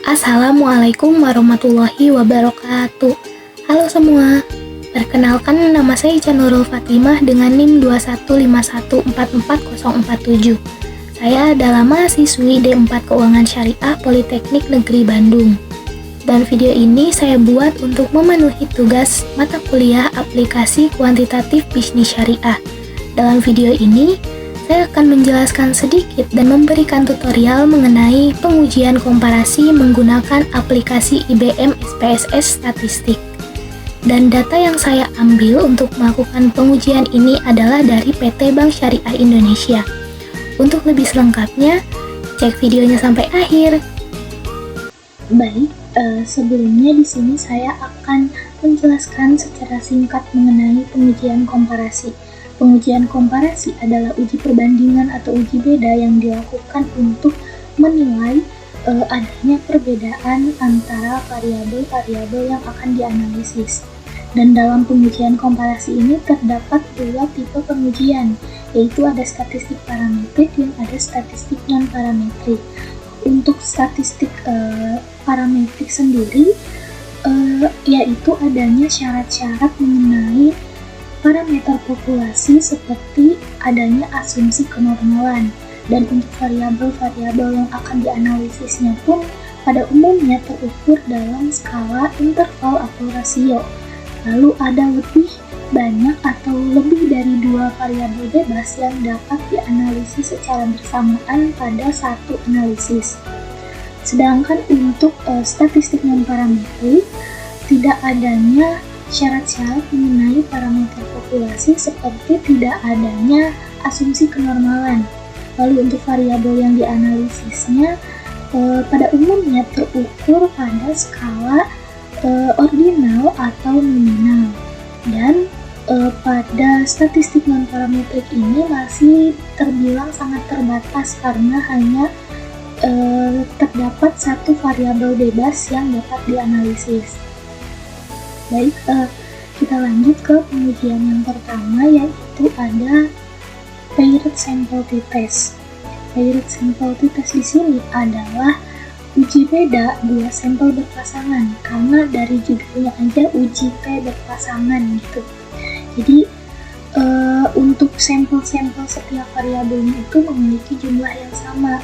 Assalamualaikum warahmatullahi wabarakatuh. Halo semua, perkenalkan nama saya Ica Nurul Fatimah dengan NIM 215144047. Saya adalah mahasiswi D4 Keuangan Syariah Politeknik Negeri Bandung. Dan video ini saya buat untuk memenuhi tugas mata kuliah aplikasi kuantitatif bisnis syariah. Dalam video ini, saya akan menjelaskan sedikit dan memberikan tutorial mengenai pengujian komparasi menggunakan aplikasi IBM SPSS Statistik. Dan data yang saya ambil untuk melakukan pengujian ini adalah dari PT Bank Syariah Indonesia. Untuk lebih selengkapnya, cek videonya sampai akhir. Baik, sebelumnya di sini saya akan menjelaskan secara singkat mengenai pengujian komparasi. Pengujian komparasi adalah uji perbandingan atau uji beda yang dilakukan untuk menilai adanya perbedaan antara variabel-variabel yang akan dianalisis. Dan dalam pengujian komparasi ini terdapat dua tipe pengujian, yaitu ada statistik parametrik dan ada statistik non-parametrik. Untuk statistik parametrik sendiri, yaitu adanya syarat-syarat mengenai parameter populasi seperti adanya asumsi kenormalan, dan untuk variabel-variabel yang akan dianalisisnya pun pada umumnya terukur dalam skala interval atau rasio. Lalu ada lebih banyak atau lebih dari dua variabel bebas yang dapat dianalisis secara bersamaan pada satu analisis. Sedangkan untuk statistik non-parametrik tidak adanya syarat-syarat mengenai parameter populasi seperti tidak adanya asumsi kenormalan. Lalu untuk variabel yang dianalisisnya pada umumnya terukur pada skala ordinal atau nominal. Dan pada statistik non-parametrik ini masih terbilang sangat terbatas karena hanya terdapat satu variabel bebas yang dapat dianalisis. Baik, kita lanjut ke pengujian yang pertama, yaitu ada paired sample t-test. Paired sample t-test di sini adalah uji beda dua sampel berpasangan, karena dari judulnya aja uji P berpasangan gitu. Jadi untuk sampel-sampel setiap variabelnya itu memiliki jumlah yang sama.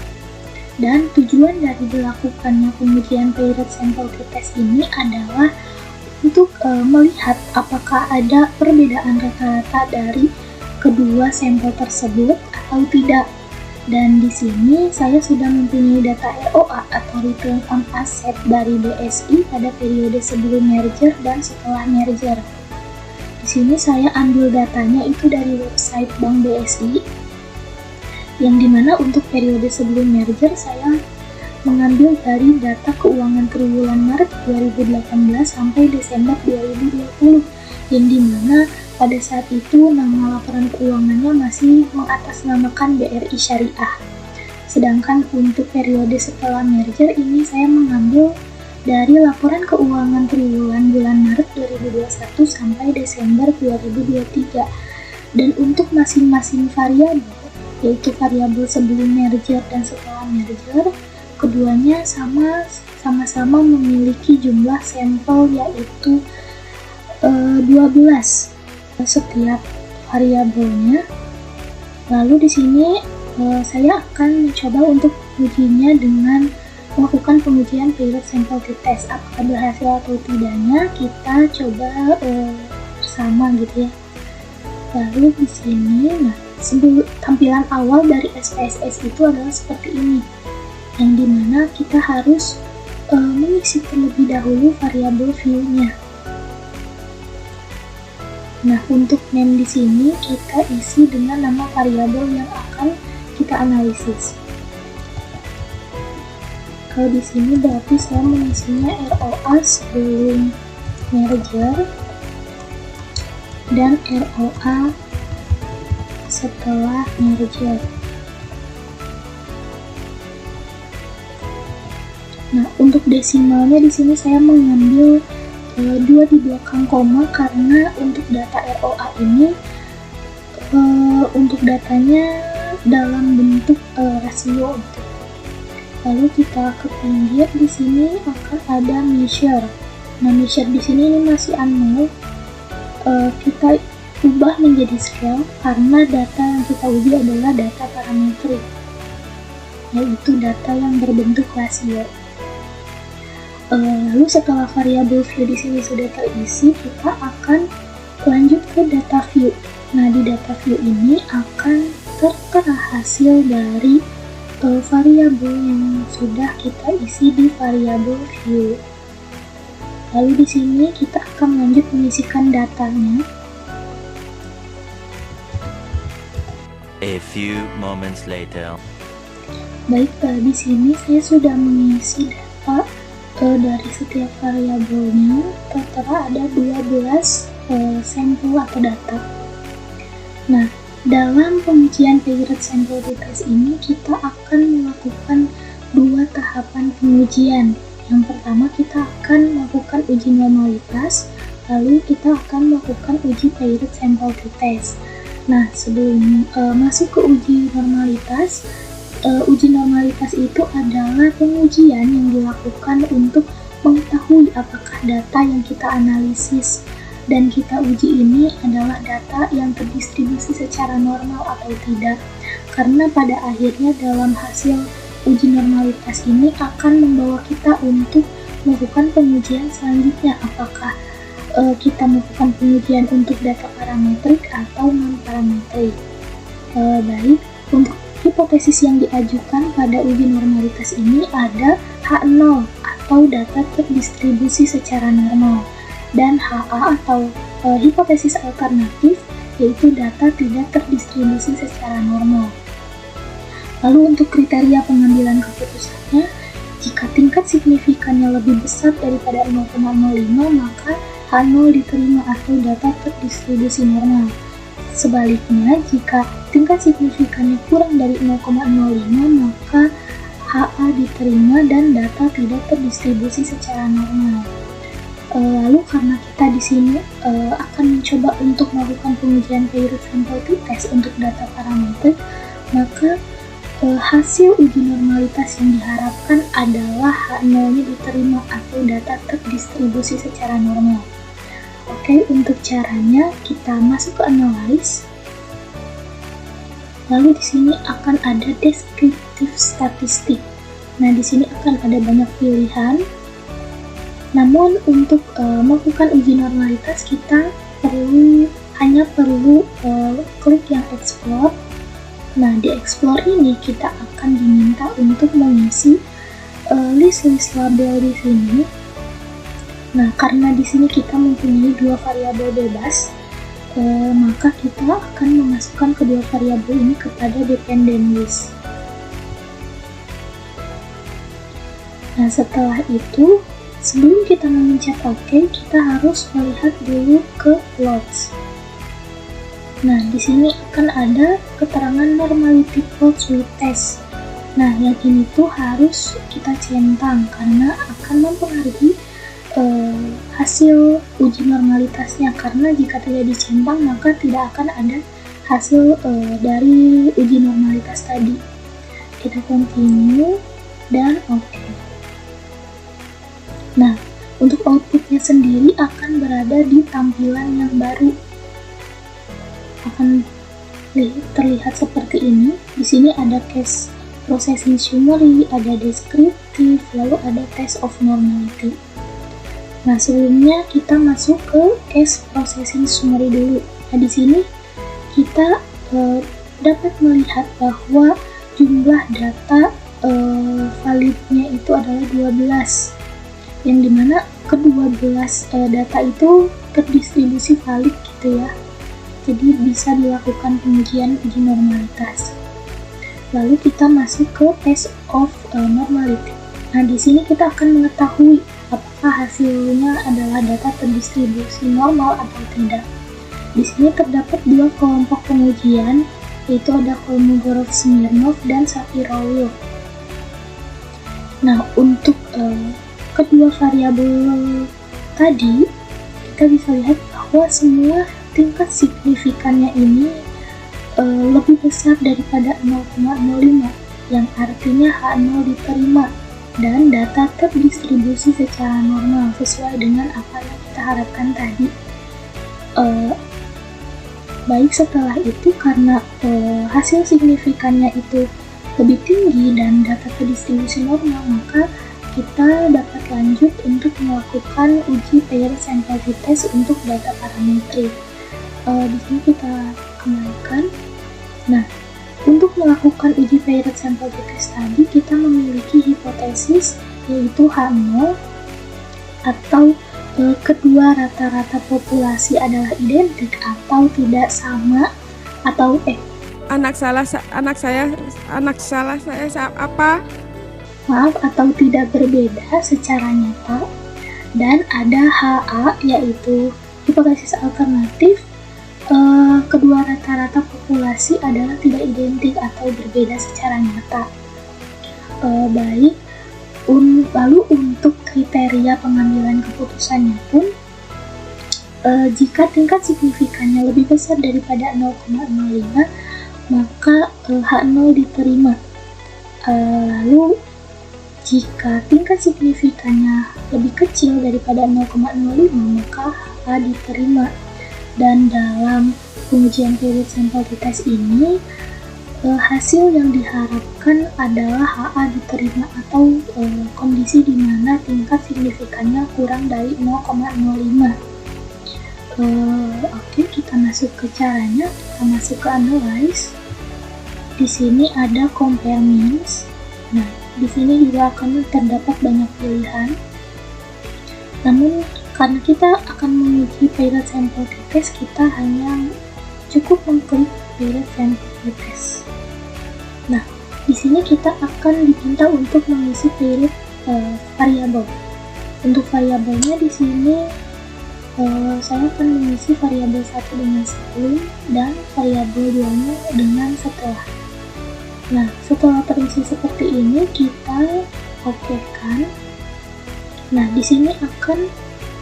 Dan tujuan dari dilakukannya pengujian paired sample t-test ini adalah untuk melihat apakah ada perbedaan rata-rata dari kedua sampel tersebut atau tidak. Dan di sini saya sudah mempunyai data ROA atau Return on Asset dari BSI pada periode sebelum merger dan setelah merger. Di sini saya ambil datanya itu dari website Bank BSI, yang dimana untuk periode sebelum merger saya mengambil dari data keuangan triwulan Maret 2018 sampai Desember 2020, yang dimana pada saat itu nama laporan keuangannya masih mengatasnamakan BRI Syariah. Sedangkan untuk periode setelah merger ini saya mengambil dari laporan keuangan triwulan bulan Maret 2021 sampai Desember 2023. Dan untuk masing-masing variabel, yaitu variabel sebelum merger dan setelah merger, keduanya sama-sama memiliki jumlah sampel yaitu 12 setiap variabelnya. Lalu di sini saya akan mencoba untuk ujinya dengan melakukan pengujian paired sample t-test. Apakah berhasil atau tidaknya kita coba bersama gitu ya. Lalu di sini, tampilan awal dari SPSS itu adalah seperti ini, yang dimana kita harus mengisi terlebih dahulu variabel view-nya. Nah, untuk name di sini kita isi dengan nama variabel yang akan kita analisis. Kalau di sini berarti saya mengisinya ROA sebelum merger dan ROA setelah merger. Nah, untuk desimalnya di sini saya mengambil 2 di belakang koma karena untuk data ROA ini untuk datanya dalam bentuk rasio gitu. Lalu kita ke pinggir, di sini akan ada measure. Nah, measure di sini ini masih unknown. Kita ubah menjadi scale karena data yang kita uji adalah data parametrik, yaitu data yang berbentuk rasio. Lalu setelah variabel view di sini sudah terisi, kita akan lanjut ke data view. Nah, di data view ini akan tertera hasil dari variabel yang sudah kita isi di variabel view. Lalu di sini kita akan lanjut mengisikan datanya. A few moments later. Baik, di sini saya sudah mengisi data dari setiap variabelnya. Tertera ada 12 sampel atau data. Nah, dalam pengujian paired sample retest ini kita akan melakukan 2 tahapan pengujian. Yang pertama kita akan melakukan uji normalitas, lalu kita akan melakukan uji paired sample retest. Nah, sebelum masuk ke uji normalitas itu adalah pengujian yang dilakukan untuk mengetahui apakah data yang kita analisis dan kita uji ini adalah data yang terdistribusi secara normal atau tidak. Karena pada akhirnya dalam hasil uji normalitas ini akan membawa kita untuk melakukan pengujian selanjutnya, apakah kita melakukan pengujian untuk data parametrik atau non-parametrik. Baik, untuk hipotesis yang diajukan pada uji normalitas ini ada H0 atau data terdistribusi secara normal, dan HA atau hipotesis alternatif, yaitu data tidak terdistribusi secara normal. Lalu untuk kriteria pengambilan keputusannya, jika tingkat signifikannya lebih besar daripada 0,05, maka H0 diterima atau data terdistribusi normal. Sebaliknya, jika tingkat signifikannya kurang dari 0,05, maka HA diterima dan data tidak terdistribusi secara normal. Lalu karena kita di sini akan mencoba untuk melakukan pengujian paired sample retest untuk data parametrik, maka hasil uji normalitas yang diharapkan adalah H0-nya diterima atau data terdistribusi secara normal. Oke, untuk caranya kita masuk ke analyze. Lalu di sini akan ada descriptive statistik. Nah, di sini akan ada banyak pilihan. Namun untuk melakukan uji normalitas kita hanya perlu klik yang explore. Nah, di explore ini kita akan diminta untuk mengisi list label di sini. Nah, karena di sini kita mempunyai 2 variabel bebas, maka kita akan memasukkan kedua variabel ini kepada dependent list. Nah, setelah itu, sebelum kita memencet OK, kita harus melihat dulu ke plots. Nah, di sini akan ada keterangan normality plots with test. Nah, yang ini tuh harus kita centang karena akan mempengaruhi hasil uji normalitasnya, karena jika tidak dicentang maka tidak akan ada hasil dari uji normalitas tadi. Kita continue dan OK. Nah, untuk outputnya sendiri akan berada di tampilan yang baru. Akan terlihat seperti ini. Di sini ada case processing summary, ada descriptive, lalu ada test of normality. Nah, sebelumnya kita masuk ke case processing summary dulu. Nah, di sini kita dapat melihat bahwa jumlah data validnya itu adalah 12, yang dimana ke-12 data itu terdistribusi valid gitu ya. Jadi bisa dilakukan pengujian uji normalitas. Lalu kita masuk ke test of normality. Nah, di sini kita akan mengetahui apakah hasilnya adalah data terdistribusi normal atau tidak. Di sini terdapat 2 kelompok pengujian, yaitu ada Kolmogorov-Smirnov dan Shapiro-Wilk. Nah, untuk kedua variabel tadi, kita bisa lihat bahwa semua tingkat signifikannya ini lebih besar daripada 0,05, yang artinya H0 diterima dan data terdistribusi secara normal sesuai dengan apa yang kita harapkan tadi. Baik setelah itu, karena hasil signifikannya itu lebih tinggi dan data terdistribusi normal, maka kita dapat lanjut untuk melakukan uji paired sample t-test untuk data parametrik. Di sini kita kembalikan. Nah, untuk melakukan uji paired sample t-test tadi, kita memiliki hipotesis yaitu H0 atau kedua rata-rata populasi adalah identik atau tidak sama, atau anak salah saya apa? Atau tidak berbeda secara nyata, dan ada HA yaitu hipotesis alternatif, kedua rata-rata populasi adalah tidak identik atau berbeda secara nyata. Lalu untuk kriteria pengambilan keputusannya pun, jika tingkat signifikannya lebih besar daripada 0,05, maka H0 diterima. Lalu jika tingkat signifikannya lebih kecil daripada 0,05, maka HA diterima. Dan dalam pengujian paired sample t-test ini, hasil yang diharapkan adalah HA diterima atau kondisi di mana tingkat signifikannya kurang dari 0,05. Oke, kita masuk ke caranya, kita masuk ke analyze. Di sini ada compare means. Nah, di sini juga akan terdapat banyak pilihan. Namun karena kita akan menguji paired sample t-test, kita hanya cukup mengklik paired sample t-test. Nah, di sini kita akan diminta untuk mengisi paired variabel. Untuk variabelnya di sini saya akan mengisi variabel 1 dengan sebelum dan variabel 2-nya dengan setelah. Nah, setelah terisi seperti ini, kita okekan. Nah, di sini akan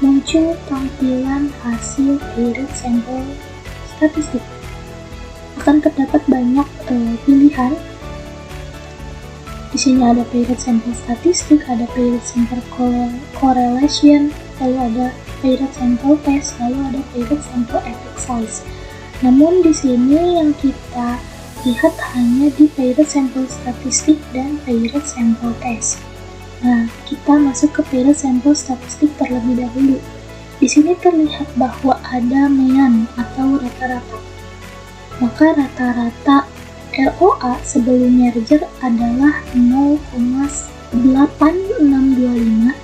muncul tampilan hasil paired sample statistik. Akan terdapat banyak pilihan. Di sini ada paired sample statistik, ada paired sample correlation, lalu ada paired sample test, lalu ada paired sample effect size. Namun di sini yang kita lihat hanya di paired sample statistik dan paired sample test. Nah, kita masuk ke paired sample statistik terlebih dahulu. Di sini terlihat bahwa ada mean atau rata-rata. Maka rata-rata ROA sebelum merger adalah 0,8625.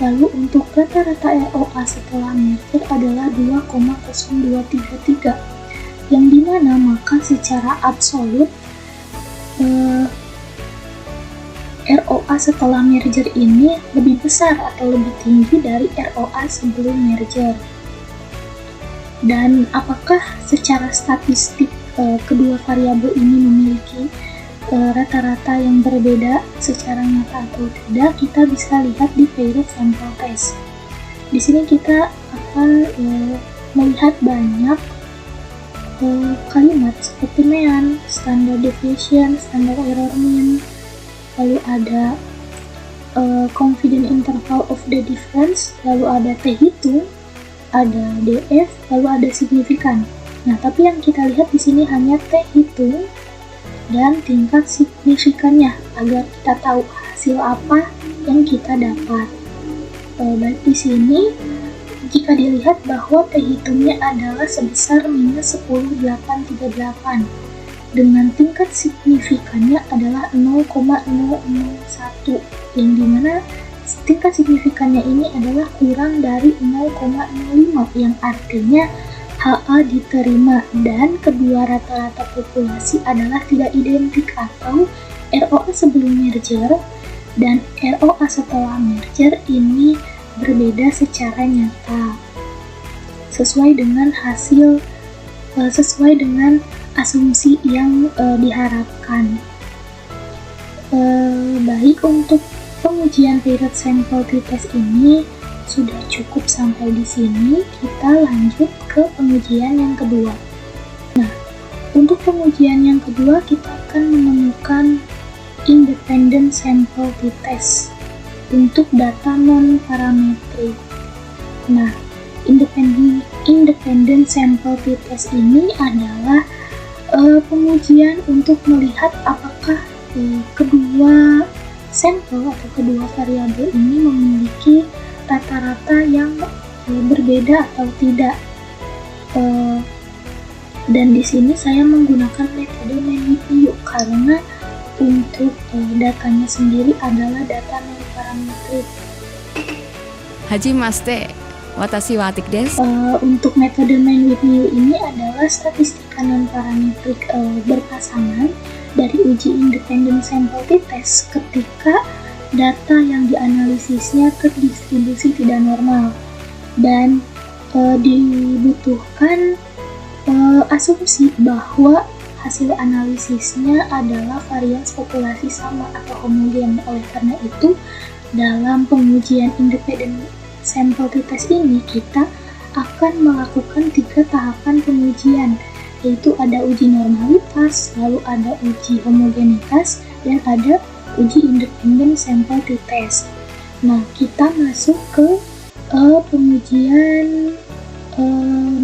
Lalu untuk rata-rata ROA setelah merger adalah 2,0233. Yang dimana maka secara absolut ROA setelah merger ini lebih besar atau lebih tinggi dari ROA sebelum merger. Dan apakah secara statistik kedua variabel ini memiliki rata-rata yang berbeda secara nyata atau tidak, kita bisa lihat di paired sample test. Di sini kita akan melihat banyak kalimat seperti mean, standard deviation, standard error mean, lalu ada confidence interval of the difference, lalu ada t-hitung, ada df, lalu ada signifikan. Nah, tapi yang kita lihat di sini hanya t-hitung dan tingkat signifikannya agar kita tahu hasil apa yang kita dapat. Baik di sini jika dilihat bahwa t-hitungnya adalah sebesar minus 10,838 dengan tingkat signifikannya adalah 0,001, yang dimana tingkat signifikannya ini adalah kurang dari 0,05, yang artinya HA diterima dan kedua rata-rata populasi adalah tidak identik atau ROA sebelum merger dan ROA setelah merger ini berbeda secara nyata sesuai dengan asumsi yang diharapkan. Baik, untuk pengujian paired sample t-test ini sudah cukup sampai di sini. Kita lanjut ke pengujian yang kedua. Nah, untuk pengujian yang kedua kita akan menemukan Independent Sample T-Test untuk data non-parametrik. Nah, Independent Sample T-Test ini adalah pengujian untuk melihat apakah kedua sampel atau kedua variabel ini memiliki rata-rata yang berbeda atau tidak. Dan di sini saya menggunakan metode Man-WITH-MIU karena untuk datanya sendiri adalah data non-parametrik. Haji Maste, watashi wa atik desu. Untuk metode Man-WITH-MIU ini adalah statistika non-parametrik berpasangan dari uji independent sample t-test ketika data yang dianalisisnya terdistribusi tidak normal dan dibutuhkan asumsi bahwa hasil analisisnya adalah varians populasi sama atau homogen. Oleh karena itu, dalam pengujian independent sample t-test ini kita akan melakukan 3 tahapan pengujian, yaitu ada uji normalitas, lalu ada uji homogenitas, dan ada uji independent sample t-test. Nah, kita masuk ke pengujian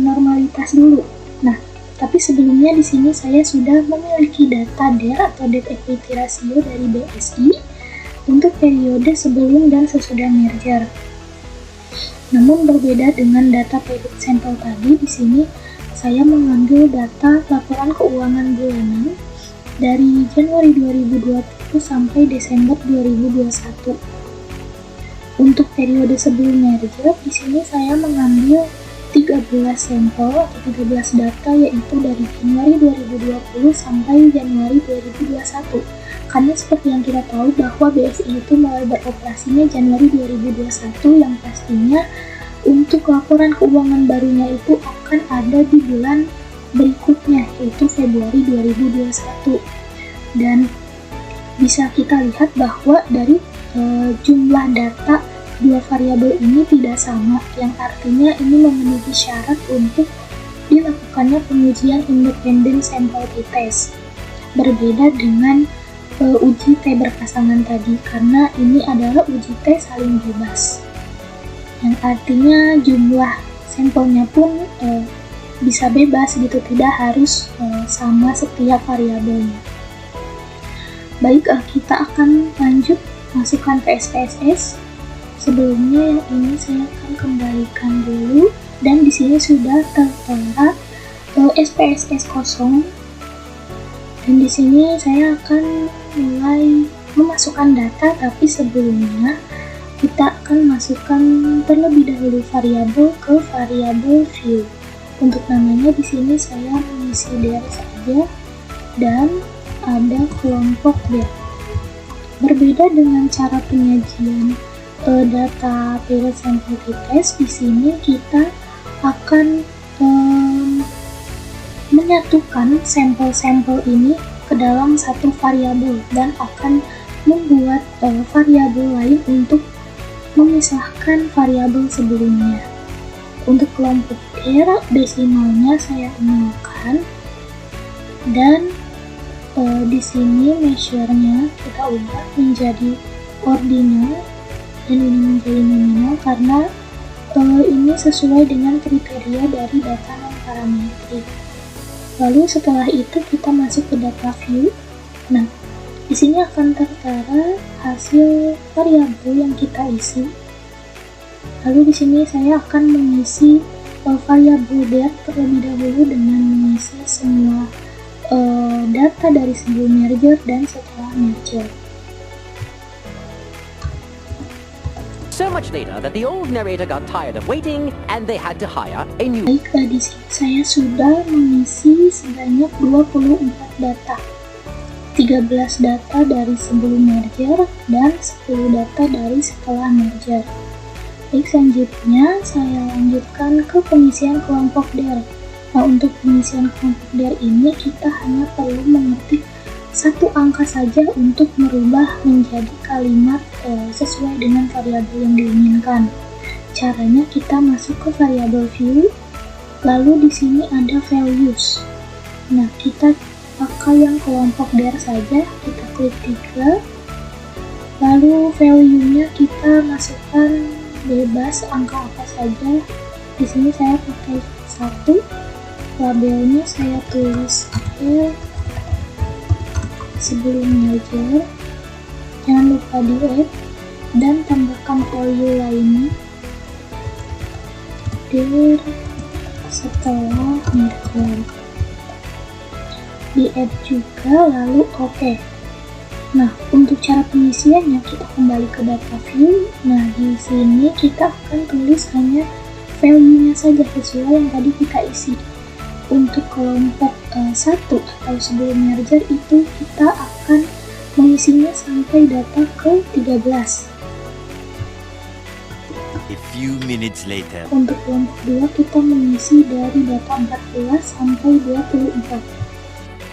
normalitas dulu. Nah, tapi sebelumnya di sini saya sudah memiliki data DER atau Depth Equity Ratio dari BSI untuk periode sebelum dan sesudah merger. Namun berbeda dengan data predict sample tadi, di sini saya mengambil data laporan keuangan bulanan dari Januari 2020 sampai Desember 2021. Untuk periode sebelum merger, di sini saya mengambil 13 sampel atau 13 data, yaitu dari Januari 2020 sampai Januari 2021. Karena seperti yang kita tahu bahwa BSI itu mulai beroperasinya Januari 2021, yang pastinya untuk laporan keuangan barunya itu akan ada di bulan berikutnya, yaitu Februari 2021. Dan bisa kita lihat bahwa dari jumlah data dua variabel ini tidak sama, yang artinya ini memenuhi syarat untuk dilakukannya pengujian independent sample t-test. Berbeda dengan uji T berpasangan tadi, karena ini adalah uji T saling bebas, yang artinya jumlah sampelnya pun bisa bebas gitu, tidak harus sama setiap variabelnya. Baik, kita akan lanjut masukkan ke SPSS. Sebelumnya yang ini saya akan kembalikan dulu, dan di sini sudah tertera SPSS kosong. Dan di sini saya akan mulai memasukkan data, tapi sebelumnya kita akan masukkan terlebih dahulu variabel ke variabel view. Untuk namanya di sini saya mengisi DER saja dan ada kelompok DER. Berbeda dengan cara penyajian data period sample t-test, di sini kita akan menyatukan sampel-sampel ini ke dalam satu variabel dan akan membuat variabel lain untuk memisahkan variabel sebelumnya. Untuk kelompok DER, desimalnya saya nolkan, dan di sini measure-nya kita ubah menjadi ordinal dan ini menjadi nominal karena ini sesuai dengan kriteria dari data non-parametrik. Lalu setelah itu kita masuk ke data view. Nah, di sini akan tertera hasil variabel yang kita isi. Lalu di sini saya akan mengisi variabel DER terlebih dahulu dengan mengisi semua data dari sebelum merger dan setelah merger. So much later that the old narrator got tired of waiting and they had to hire a new. Baik, di sini saya sudah mengisi sebanyak 24 data. 13 data dari sebelum merger dan 10 data dari setelah merger. Baik, selanjutnya saya lanjutkan ke pengisian kelompok DER. Nah, untuk pengisian kelompok DER ini kita hanya perlu mengetik satu angka saja untuk merubah menjadi kalimat sesuai dengan variabel yang diinginkan. Caranya kita masuk ke variabel view, lalu di sini ada values. Nah, kita apakah yang kelompok DARE saja, kita klik 3. Lalu value-nya kita masukkan bebas angka apa saja. Di sini saya pakai 1. Labelnya saya tulis L sebelum merger. Jangan lupa di add dan tambahkan value lainnya. DARE setelah merger. Di add juga, lalu oke. Nah, untuk cara pengisiannya kita kembali ke data view. Nah, di sini kita akan tulis hanya value-nya saja sesuai yang tadi kita isi. Untuk kelompok 1 atau sebelum merger itu kita akan mengisinya sampai data ke 13. A few minutes later. Untuk kelompok 2 kita mengisi dari data 14 sampai 24.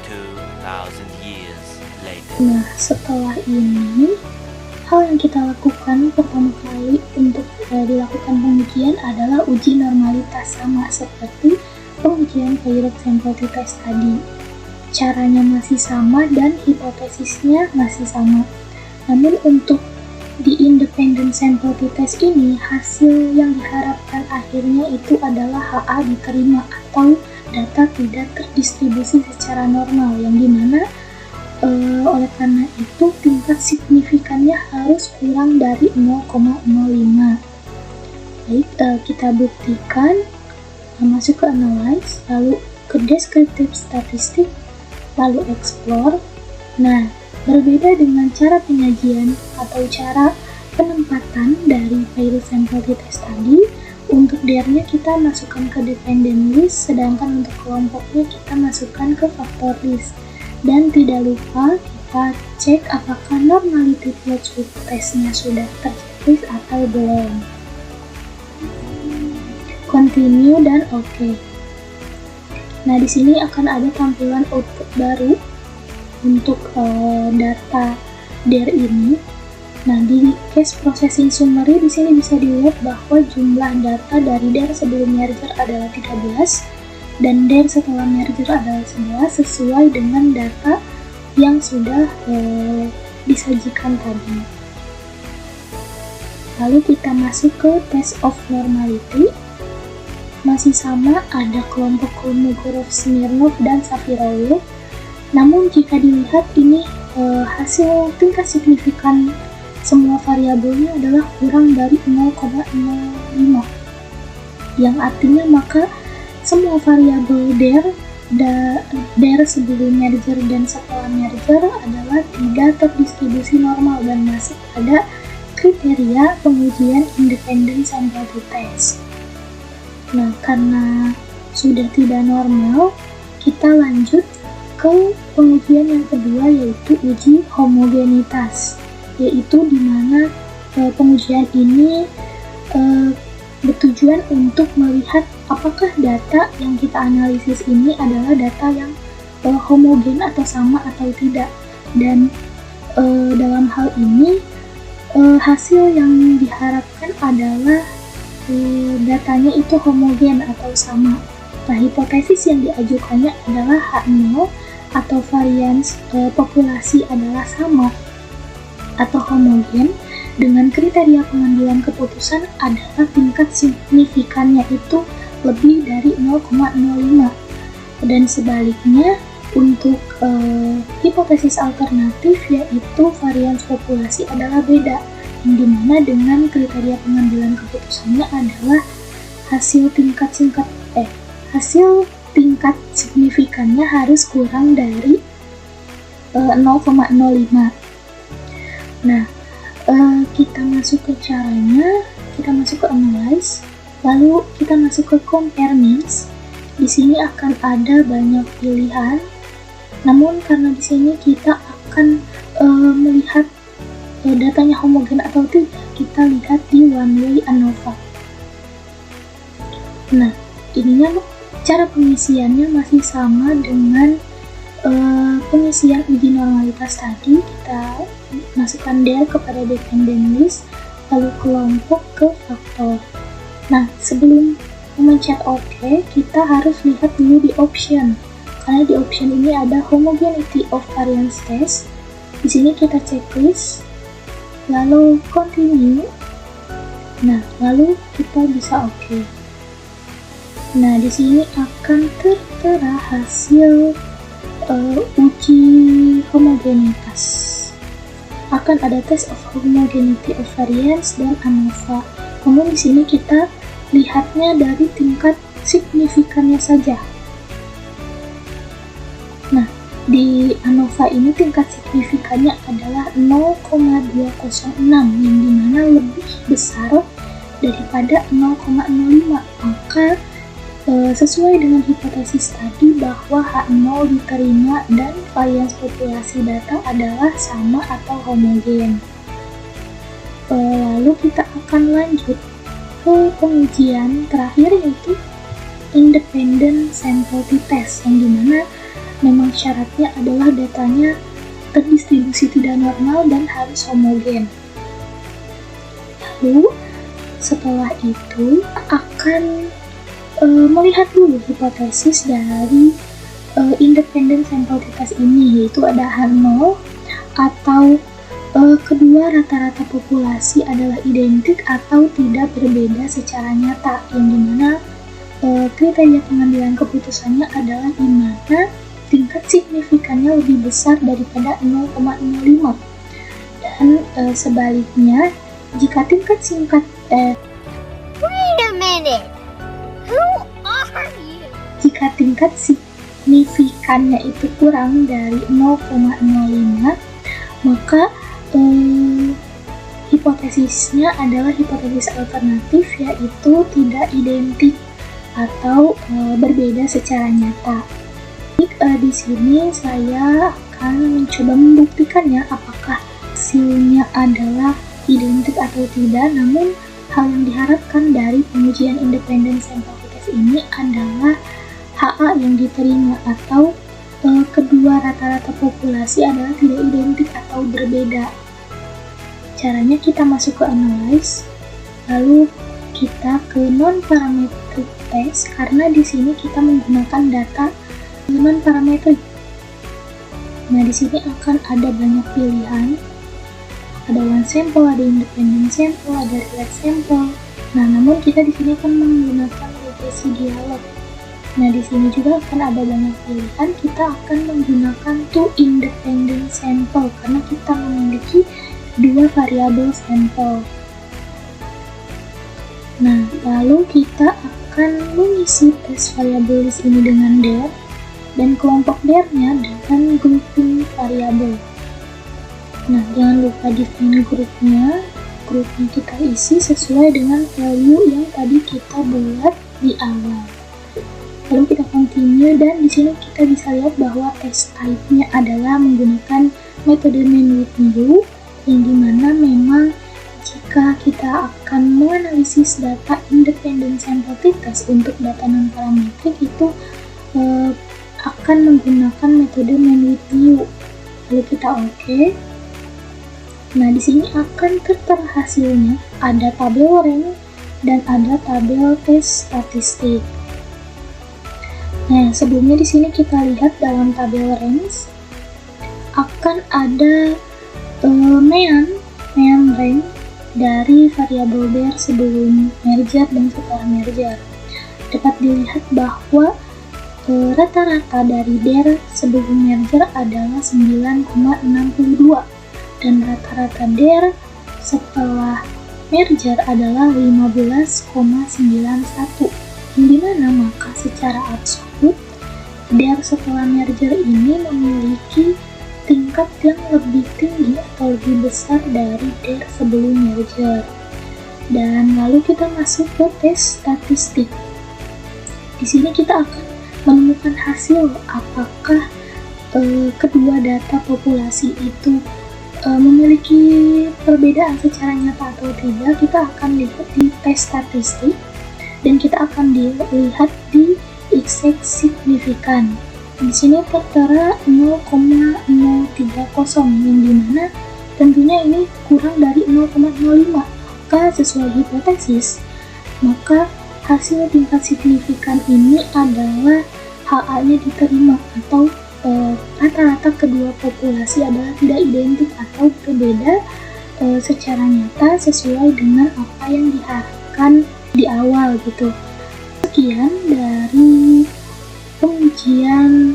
2000 years later. Nah, setelah ini, hal yang kita lakukan pertama kali untuk dilakukan pengujian adalah uji normalitas, sama seperti pengujian Paired Sample T-Test tadi. Caranya masih sama dan hipotesisnya masih sama. Namun untuk di Independent Sample T-Test ini, hasil yang diharapkan akhirnya itu adalah HA diterima atau data tidak terdistribusi secara normal, yang dimana oleh karena itu tingkat signifikannya harus kurang dari 0,05. Baik, kita buktikan. Masuk ke Analyze, lalu ke Descriptive Statistic, lalu Explore. Nah, berbeda dengan cara penyajian atau cara penempatan dari Paired Sample T-Test tadi, untuk DARE-nya kita masukkan ke Dependent List, sedangkan untuk kelompoknya kita masukkan ke Factor List. Dan tidak lupa kita cek apakah normality threshold testnya sudah tercapai atau belum. Continue dan oke. Nah, di sini akan ada tampilan output baru untuk data DARE ini. Nah, di case processing summary di sini bisa dilihat bahwa jumlah data dari DARE sebelum merger adalah 13 dan DARE setelah merger adalah 11 sesuai dengan data yang sudah disajikan tadi. Lalu kita masuk ke test of normality. Masih sama, ada kelompok Kolmogorov-Smirnov dan Shapirov. Namun jika dilihat ini hasil tingkat signifikan semua variabelnya adalah kurang dari 0,05, yang artinya maka semua variabel DARE sebelum merger dan setelah merger adalah tidak terdistribusi normal dan masuk pada kriteria pengujian Independent Sample T-Test. Nah, karena sudah tidak normal, kita lanjut ke pengujian yang kedua, yaitu uji homogenitas, yaitu di mana pengujian ini bertujuan untuk melihat apakah data yang kita analisis ini adalah data yang homogen atau sama atau tidak. Dan dalam hal ini hasil yang diharapkan adalah datanya itu homogen atau sama. Nah, hipotesis yang diajukannya adalah H0 atau varians populasi adalah sama atau homogen, dengan kriteria pengambilan keputusan adalah tingkat signifikannya itu lebih dari 0,05. Dan sebaliknya untuk hipotesis alternatif, yaitu varians populasi adalah beda, yang dimana dengan kriteria pengambilan keputusannya adalah hasil tingkat signifikannya harus kurang dari 0,05. Nah, kita masuk ke caranya, kita masuk ke Analyze, lalu kita masuk ke Compare Means. Di sini akan ada banyak pilihan, namun karena di sini kita akan melihat datanya homogen atau tidak, kita lihat di One Way ANOVA. Nah, ininya cara pengisiannya masih sama dengan pengisian uji normalitas tadi. Kita masukkan DARE kepada Dependent List, lalu kelompok ke faktor. Nah, sebelum memencet OK, kita harus lihat dulu di option. karena di option ini ada homogeneity of variance test. Di sini kita checklist, lalu continue. Nah, lalu kita bisa oke. Nah, di sini akan tertera hasil uji homogenitas. Akan ada test of homogeneity of variance dan ANOVA. Namun di sini kita lihatnya dari tingkat signifikannya saja. Nah, di ANOVA ini tingkat signifikannya adalah 0,206 yang dimana lebih besar daripada 0,05. Maka sesuai dengan hipotesis tadi bahwa H0 diterima dan varians populasi data adalah sama atau homogen. Lalu kita akan lanjut ke pengujian terakhir, yaitu independent sample t-test, yang dimana memang syaratnya adalah datanya terdistribusi tidak normal dan harus homogen. Lalu setelah itu akan melihat dulu hipotesis dari independent sample t-test ini, yaitu ada H0 atau kedua rata-rata populasi adalah identik atau tidak berbeda secara nyata, yang dimana kriteria pengambilan keputusannya adalah di mana tingkat signifikannya lebih besar daripada 0,05, dan sebaliknya jika tingkat Wait a minute. Who are you? Jika tingkat signifikannya itu kurang dari 0,05, maka hipotesisnya adalah hipotesis alternatif, yaitu tidak identik atau berbeda secara nyata. Di sini saya akan mencoba membuktikannya apakah hasilnya adalah identik atau tidak. Namun hal yang diharapkan dari pengujian independent sample t-test ini adalah HA yang diterima atau kedua rata-rata populasi adalah tidak identik atau berbeda. Caranya kita masuk ke analyze, lalu kita ke non-parametric test, karena di sini kita menggunakan data non-parametric. Nah, di sini akan ada banyak pilihan. Ada one sample, ada independent sample, ada relate sample. Nah, namun kita di sini akan menggunakan regresi dialog. Nah, di sini juga akan ada banyak pilihan. Kita akan menggunakan two independent sample karena kita memiliki dua variabel sampel. Nah, lalu kita akan mengisi tes variabel list ini dengan dir dan kelompok dir-nya dengan grouping variabel. Nah, jangan lupa define grupnya kita isi sesuai dengan value yang tadi kita buat di awal. Lalu kita continue, dan di sini kita bisa lihat bahwa test type-nya adalah menggunakan metode man with new, yang dimana memang jika kita akan menganalisis data independent sample t-test untuk data non-parametrik itu akan menggunakan metode man with new. Lalu kita oke. Nah, di sini akan tertera hasilnya, ada tabel rank dan ada tabel tes statistik. Nah, sebelumnya di sini kita lihat dalam tabel ranks akan ada mean rank dari variabel dir sebelum merger dan setelah merger. Dapat dilihat bahwa rata-rata dari dir sebelum merger adalah 9,62. Dan rata-rata dir setelah merger adalah 15,91, yang dimana maka secara absolut dir setelah merger ini memiliki tingkat yang lebih tinggi atau lebih besar dari dir sebelum merger. Dan lalu kita masuk ke tes statistik. Di sini kita akan menemukan hasil apakah kedua data populasi itu memiliki perbedaan secara nyata atau tidak. Kita akan lihat di tes statistik dan kita akan dilihat di exact signifikan. Di sini tertera 0,030, yang dimana tentunya ini kurang dari 0,05. Maka sesuai hipotesis, maka hasil tingkat signifikan ini adalah HA-nya diterima atau rata-rata kedua populasi adalah tidak identik atau berbeda secara nyata sesuai dengan apa yang diharapkan di awal gitu. Sekian dari pengujian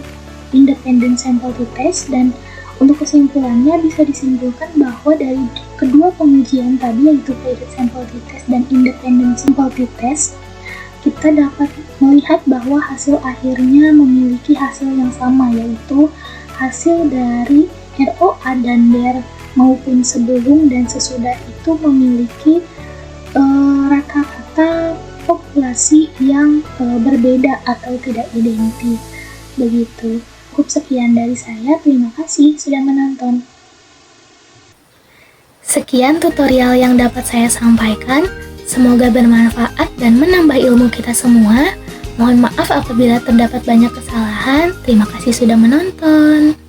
independent sample to test, dan untuk kesimpulannya bisa disimpulkan bahwa dari kedua pengujian tadi, yaitu weighted sample to test dan independent sample to test, kita dapat melihat bahwa hasil akhirnya memiliki hasil yang sama, yaitu hasil dari ROA dan DER maupun sebelum dan sesudah itu memiliki rata-rata populasi yang berbeda atau tidak identik. Begitu. Cukup sekian dari saya. Terima kasih sudah menonton. Sekian tutorial yang dapat saya sampaikan. Semoga bermanfaat dan menambah ilmu kita semua. Mohon maaf apabila terdapat banyak kesalahan. Terima kasih sudah menonton.